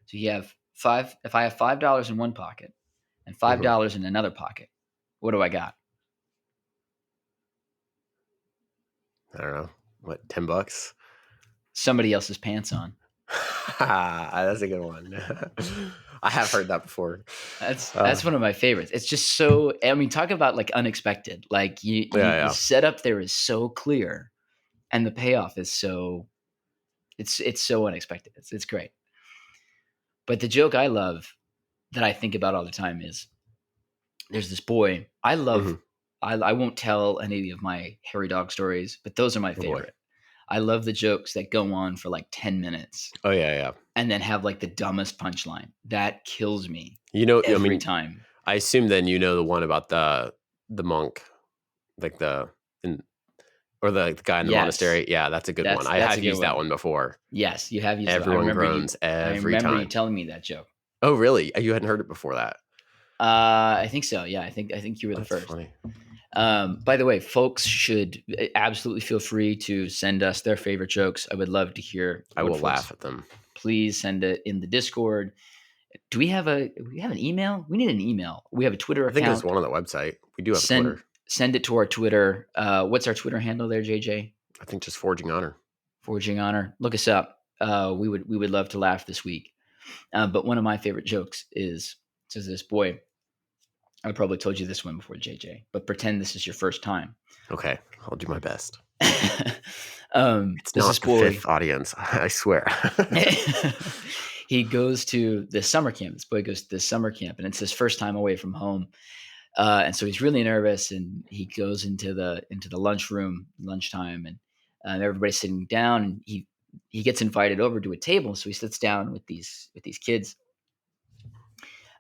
"So you have five. If I have $5 in one pocket and five Mm-hmm. dollars in another pocket, what do I got?" I don't know. What, $10? Somebody else's pants on. That's a good one. I have heard that before. That's one of my favorites. It's just so. I mean, talk about like unexpected. Like the Yeah. setup there is so clear, and the payoff is so. It's so unexpected. It's great. But the joke I love that I think about all the time is there's this boy I love. Mm-hmm. I won't tell any of my hairy dog stories, but those are my Oh boy. favorite. I love the jokes that go on for like 10 minutes Oh yeah. and then have like the dumbest punchline. That kills me I time. I assume then the one about the monk, like or the guy in the Yes. monastery. Yeah, that's a good one. I have used that one before. Yes, you have used it. Everyone groans every I remember you time. telling me that joke. Oh, really? You hadn't heard it before that? I think so. Yeah, I think you were the That's first. funny. By the way, folks should absolutely feel free to send us their favorite jokes. I would love to hear I what will folks. laugh at them. Please send it in the Discord. Do we have an email? We need an email. We have a Twitter I think account. there's one on the website. We do have a Twitter. Send it to our Twitter. What's our Twitter handle there, JJ? I think just Forging Honor. Forging Honor. Look us up. We would love to laugh this week. But one of my favorite jokes says this boy. I probably told you this one before, JJ, but pretend this is your first time. Okay, I'll do my best. It's not the fifth audience, I swear. He goes to the summer camp. This boy goes to the summer camp, and it's his first time away from home. And so he's really nervous, and he goes into the lunchtime, and everybody's sitting down, and he gets invited over to a table. So he sits down with these kids.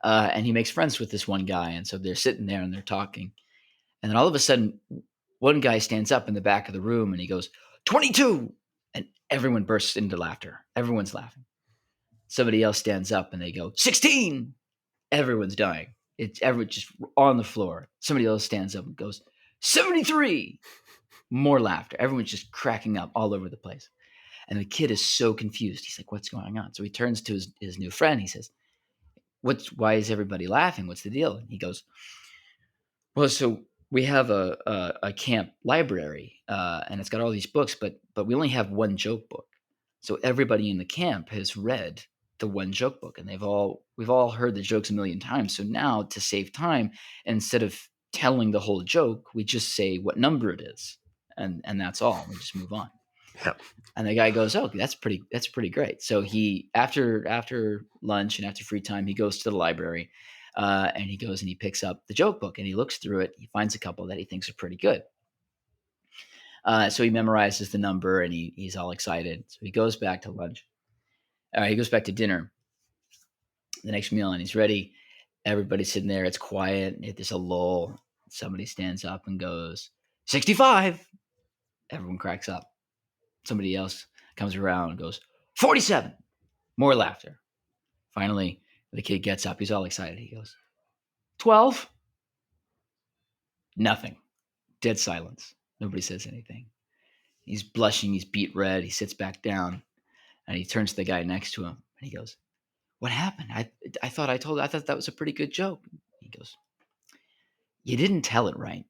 And he makes friends with this one guy. And so they're sitting there and they're talking. And then all of a sudden, one guy stands up in the back of the room and he goes, 22. And everyone bursts into laughter. Everyone's laughing. Somebody else stands up and they go, 16. Everyone's dying. Everyone's just on the floor. Somebody else stands up and goes, 73. More laughter. Everyone's just cracking up all over the place. And the kid is so confused. He's like, what's going on? So he turns to his new friend. He says, why is everybody laughing? What's the deal? And he goes, well, so we have a camp library, and it's got all these books, but we only have one joke book. So everybody in the camp has read the one joke book, and we've all heard the jokes a million times. So now, to save time, instead of telling the whole joke, we just say what number it is, and that's all. We just move on. Yeah. And the guy goes, "Oh, that's pretty great." So he, after lunch and after free time, he goes to the library, and he goes and he picks up the joke book and he looks through it. He finds a couple that he thinks are pretty good. So he memorizes the number and he's all excited. So he goes back to lunch. He goes back to dinner, the next meal, and he's ready. Everybody's sitting there. It's quiet. There's a lull. Somebody stands up and goes, 65. Everyone cracks up. Somebody else comes around and goes, 47. More laughter. Finally, the kid gets up. He's all excited. He goes, 12. Nothing. Dead silence. Nobody says anything. He's blushing. He's beet red. He sits back down and he turns to the guy next to him and he goes, what happened? I thought that was a pretty good joke. He goes, you didn't tell it right.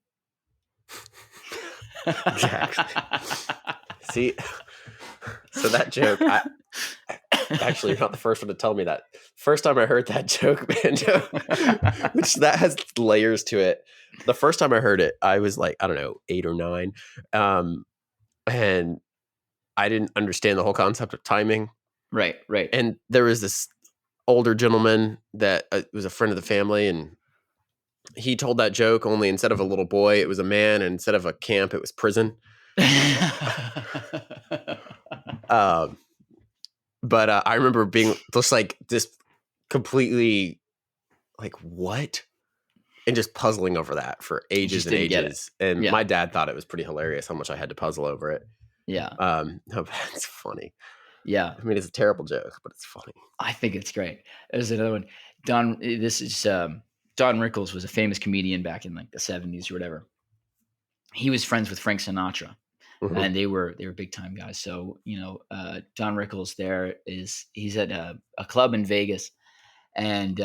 Exactly. See, so that joke, actually, you're not the first one to tell me that. First time I heard that joke, Banjo, which that has layers to it. The first time I heard it, I was like, I don't know, 8 or 9. And I didn't understand the whole concept of timing. Right. And there was this older gentleman that was a friend of the family, and he told that joke, only instead of a little boy, it was a man, and instead of a camp, it was prison. But I remember being just like this completely like, what? And just puzzling over that for ages and ages. And my dad thought it was pretty hilarious how much I had to puzzle over it. Yeah. No, it's funny. Yeah. I mean, it's a terrible joke, but it's funny. I think it's great. There's another one. Don Rickles was a famous comedian back in like the 70s or whatever. He was friends with Frank Sinatra. Mm-hmm. And they were big time guys. So, Don Rickles he's at a club in Vegas, and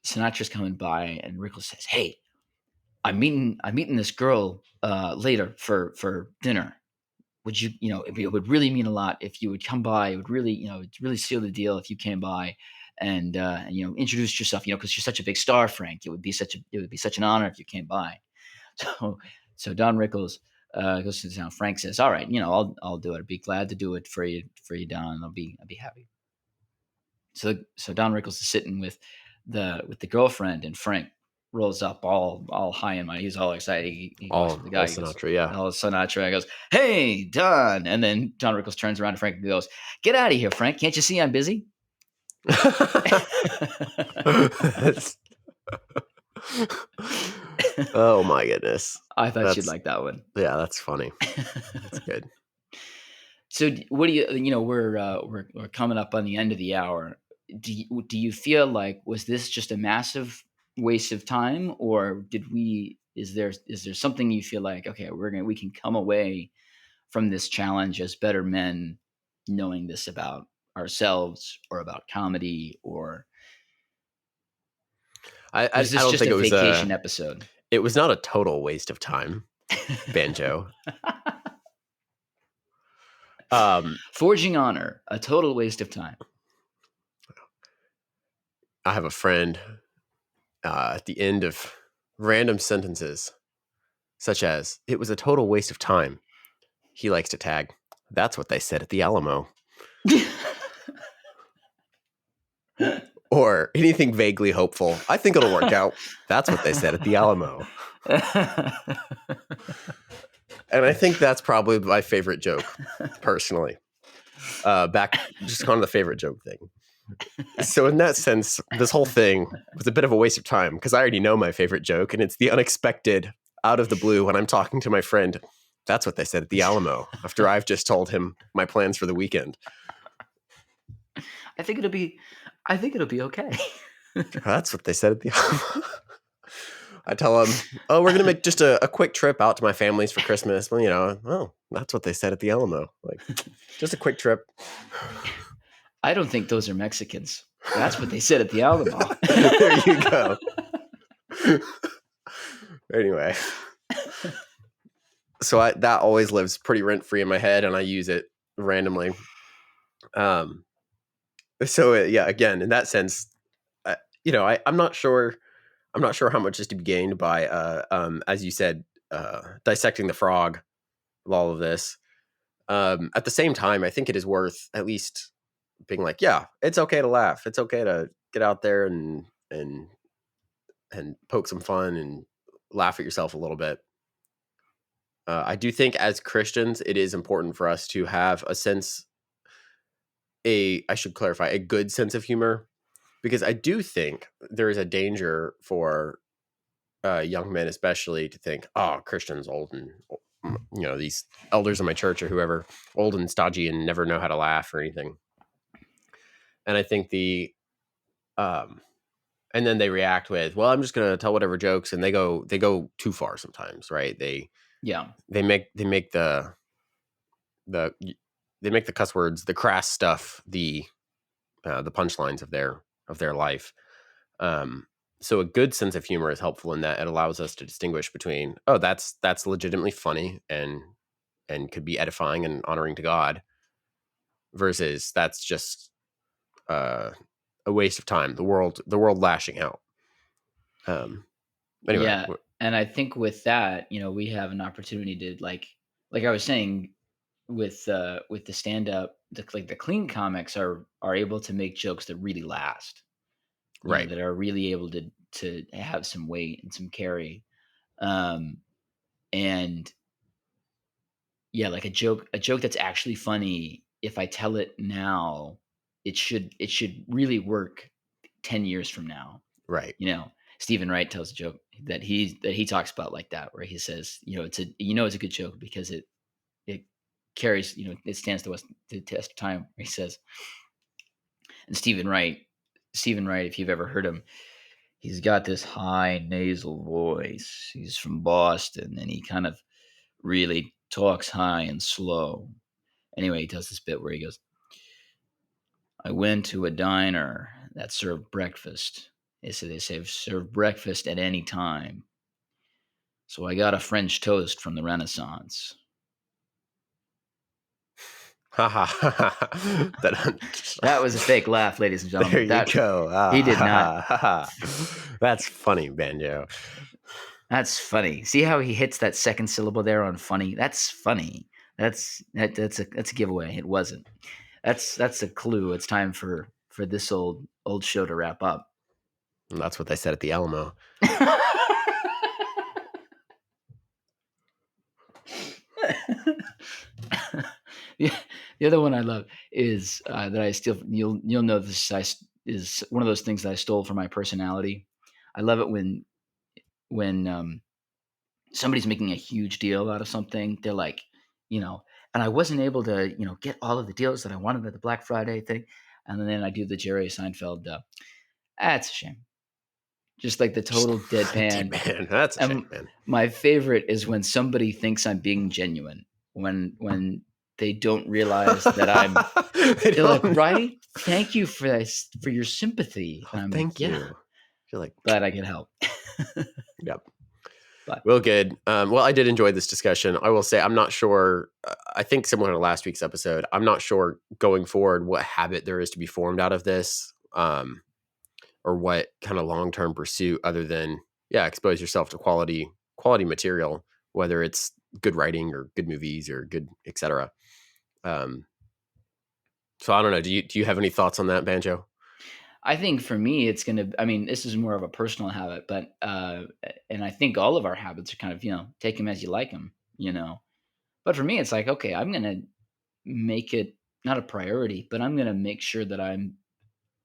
Sinatra's coming by, and Rickles says, hey, I'm meeting this girl later for dinner. Would you, it would really mean a lot if you would come by. It would really, really seal the deal if you came by and introduced yourself, because you're such a big star, Frank. It would be such an honor if you came by. So Don Rickles goes to town. Frank says, all right, I'll do it. I'd be glad to do it for you, Don. I'll be happy. So Don Rickles is sitting with the girlfriend, and Frank rolls up all high and mighty. He's all excited. He walks to the guy. All Sinatra, yeah. All Sinatra. He goes, hey, Don. And then Don Rickles turns around to Frank and goes, get out of here, Frank. Can't you see I'm busy? Oh my goodness. I thought you'd like that one. Yeah, that's funny. That's good. So what do you, we're coming up on the end of the hour. Do you feel like, was this just a massive waste of time, or did we Is there something you feel like, okay, we can come away from this challenge as better men, knowing this about ourselves or about comedy, or was I this don't just think a vacation episode? it was not a total waste of time, Banjo. Forging honor, a total waste of time. I have a friend at the end of random sentences, such as, "It was a total waste of time." He likes to tag, "That's what they said at the Alamo." Or anything vaguely hopeful. "I think it'll work out. That's what they said at the Alamo." And I think that's probably my favorite joke, personally. Back just on the favorite joke thing. So in that sense, this whole thing was a bit of a waste of time because I already know my favorite joke, and it's the unexpected, out of the blue, when I'm talking to my friend, "That's what they said at the Alamo," after I've just told him my plans for the weekend. I think it'll be okay. "That's what they said at the Alamo." I tell them, "Oh, we're going to make just a quick trip out to my family's for Christmas." Well, oh, that's what they said at the Alamo. Like, just a quick trip. I don't think those are Mexicans. That's what they said at the Alamo. There you go. Anyway. So that always lives pretty rent-free in my head, and I use it randomly. So yeah, again, in that sense, I'm not sure how much is to be gained by, as you said, dissecting the frog, all of this. At the same time, I think it is worth at least being like, yeah, it's okay to laugh. It's okay to get out there and poke some fun and laugh at yourself a little bit. I do think as Christians, it is important for us to have I should clarify, a good sense of humor, because I do think there is a danger for young men, especially, to think, "Oh, Christians old and, these elders in my church or whoever, old and stodgy and never know how to laugh or anything." And I think and then they react with, "Well, I'm just going to tell whatever jokes," and they go too far sometimes, right? They make the cuss words, the crass stuff, the punchlines of their life. So a good sense of humor is helpful in that it allows us to distinguish between, oh, that's legitimately funny and could be edifying and honoring to God, versus that's just a waste of time. The world lashing out. Anyway, yeah, and I think with that, we have an opportunity to, like I was saying, with the stand up, the clean comics are able to make jokes that really last, right, that are really able to have some weight and some carry, and yeah, like a joke that's actually funny. If I tell it now, it should really work 10 years from now. right. Stephen Wright tells a joke that he talks about like that, where he says, it's a good joke because it carries, it stands the test of time. He says, and Stephen Wright, if you've ever heard him, he's got this high nasal voice. He's from Boston, and he kind of really talks high and slow. Anyway, he does this bit where he goes, "I went to a diner that served breakfast. They serve breakfast at any time. So I got a French toast from the Renaissance." That was a fake laugh, ladies and gentlemen. There you go. He did not. That's funny, Banjo. That's funny. See how he hits that second syllable there on funny? That's funny. That's a giveaway. It wasn't. That's a clue. It's time for this old show to wrap up. And that's what they said at the Alamo. The other one I love is that I still, you'll know this is one of those things that I stole from my personality. I love it when somebody's making a huge deal out of something. They're like, and I wasn't able to, get all of the deals that I wanted at the Black Friday thing. And then I do the Jerry Seinfeld, that's a shame. just like the total deadpan. Deadpan. That's a shame, And man. my favorite is when somebody thinks I'm being genuine, when they don't realize that I'm. They They're like, don't know. "Right? Thank you for this, for your sympathy." And Oh, I'm like, thank "Yeah, you. You're like, glad I could help." yep. But Well, good. Well, I did enjoy this discussion. I will say I'm not sure. I think similar to last week's episode, I'm not sure going forward what habit there is to be formed out of this, or what kind of long-term pursuit other than, yeah, expose yourself to quality material, whether it's good writing or good movies or good, etc. Um, so I don't know. Do you have any thoughts on that, Banjo? I think for me, it's gonna. I mean, this is more of a personal habit, but and I think all of our habits are kind of take them as you like them, But for me, it's like, okay, I'm gonna make it not a priority, but I'm gonna make sure that I'm.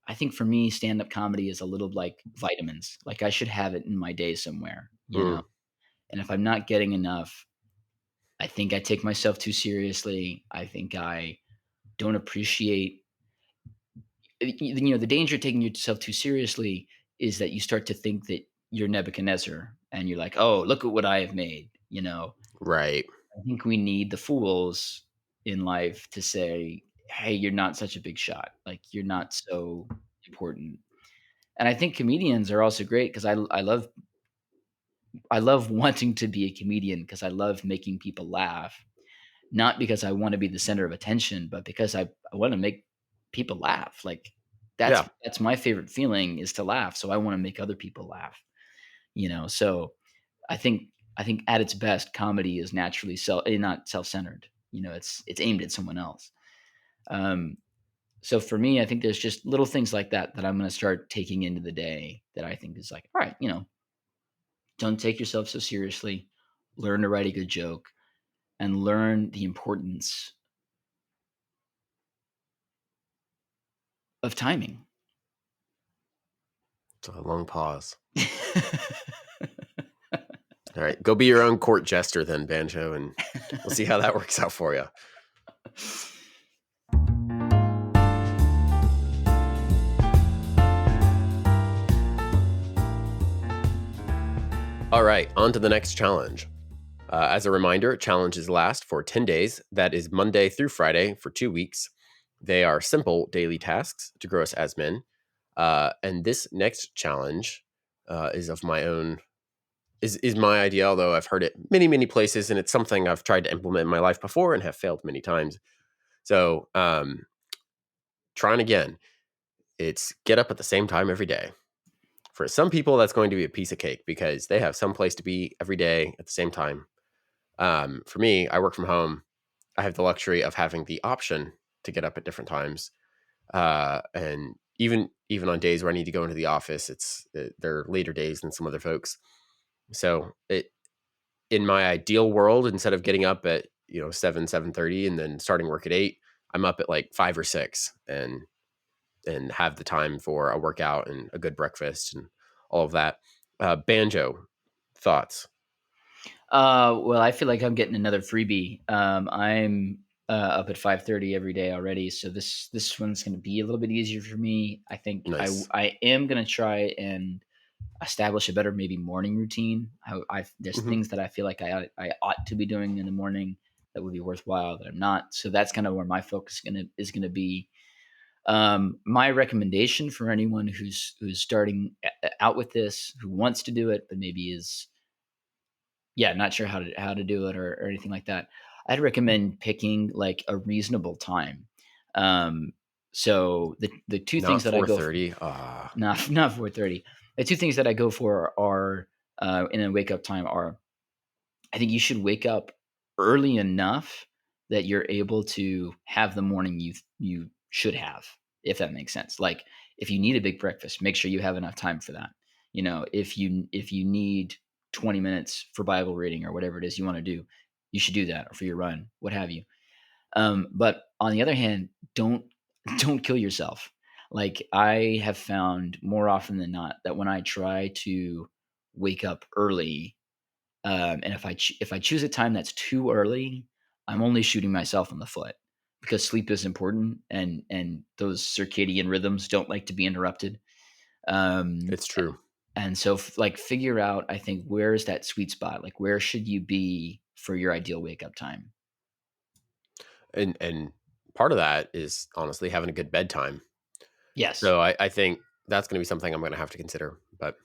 I think for me, stand up comedy is a little like vitamins. Like I should have it in my day somewhere. Mm, And if I'm not getting enough, I think I take myself too seriously. I think I don't appreciate the danger of taking yourself too seriously is that you start to think that you're Nebuchadnezzar and you're like, "Oh, look at what I have made." right. I think we need the fools in life to say, "Hey, you're not such a big shot. Like you're not so important." And I think comedians are also great because I love wanting to be a comedian because I love making people laugh. Not because I wanna be the center of attention, but because I wanna make people laugh, like, that's Yeah. that's my favorite feeling is to laugh, so I wanna make other people laugh. So I think at its best, comedy is naturally not self-centered, it's aimed at someone else. Um, so for me, I think there's just little things like that that I'm gonna start taking into the day that I think is like, "Alright, don't take yourself so seriously, learn to write a good joke, and learn the importance of timing." It's a long pause. All right. Go be your own court jester then, Banjo, and we'll see how that works out for you. All right. On to the next challenge. As a reminder, challenges last for 10 days. That is Monday through Friday for 2 weeks. They are simple daily tasks to grow us as men. And this next challenge is of my own, is my idea, although I've heard it many, many places, and it's something I've tried to implement in my life before and have failed many times. So trying again, it's get up at the same time every day. For some people, that's going to be a piece of cake because they have some place to be every day at the same time. For me, I work from home. I have the luxury of having the option to get up at different times. And even on days where I need to go into the office, they're later days than some other folks. So in my ideal world, instead of getting up at 7:30 and then starting work at 8, I'm up at like 5 or 6 and have the time for a workout and a good breakfast and all of that. Banjo, thoughts? Well, I feel like I'm getting another freebie. I'm up at 5:30 every day already, so this one's going to be a little bit easier for me. I think I Nice. I am going to try and establish a better maybe morning routine. There's Hmm. things that I feel like I ought to be doing in the morning that would be worthwhile that I'm not. So that's kind of where my focus is gonna be. My recommendation for anyone who's starting out with this, who wants to do it, but maybe is not sure how to do it or anything like that. I'd recommend picking like a reasonable time. Um, so the two things Not that I go 4:30. not 4:30. The two things that I go for are in a wake up time are I think you should wake up early enough that you're able to have the morning you should have, if that makes sense. Like if you need a big breakfast, make sure you have enough time for that. If you need 20 minutes for Bible reading or whatever it is you want to do, you should do that or for your run, what have you. But on the other hand, don't don't kill yourself. Like I have found more often than not that when I try to wake up early, and if I choose a time that's too early, I'm only shooting myself in the foot because sleep is important and those circadian rhythms don't like to be interrupted. Um, It's true. And so like figure out, I think, where is that sweet spot? Like where should you be for your ideal wake up time? And part of that is honestly having a good bedtime. Yes. So I think that's going to be something I'm going to have to consider. But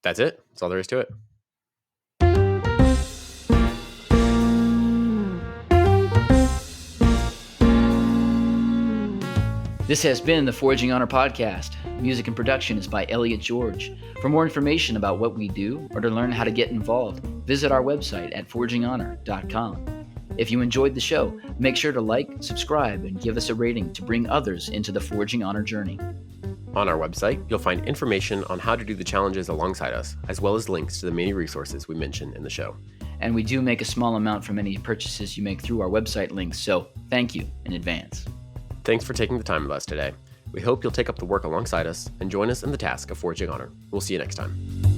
that's it. That's all there is to it. This has been the Forging Honor podcast. Music and production is by Elliot George. For more information about what we do or to learn how to get involved, visit our website at forginghonor.com. If you enjoyed the show, make sure to like, subscribe, and give us a rating to bring others into the Forging Honor journey. On our website, you'll find information on how to do the challenges alongside us, as well as links to the many resources we mentioned in the show. And we do make a small amount from any purchases you make through our website links, so thank you in advance. Thanks for taking the time with us today. We hope you'll take up the work alongside us and join us in the task of Forging Honor. We'll see you next time.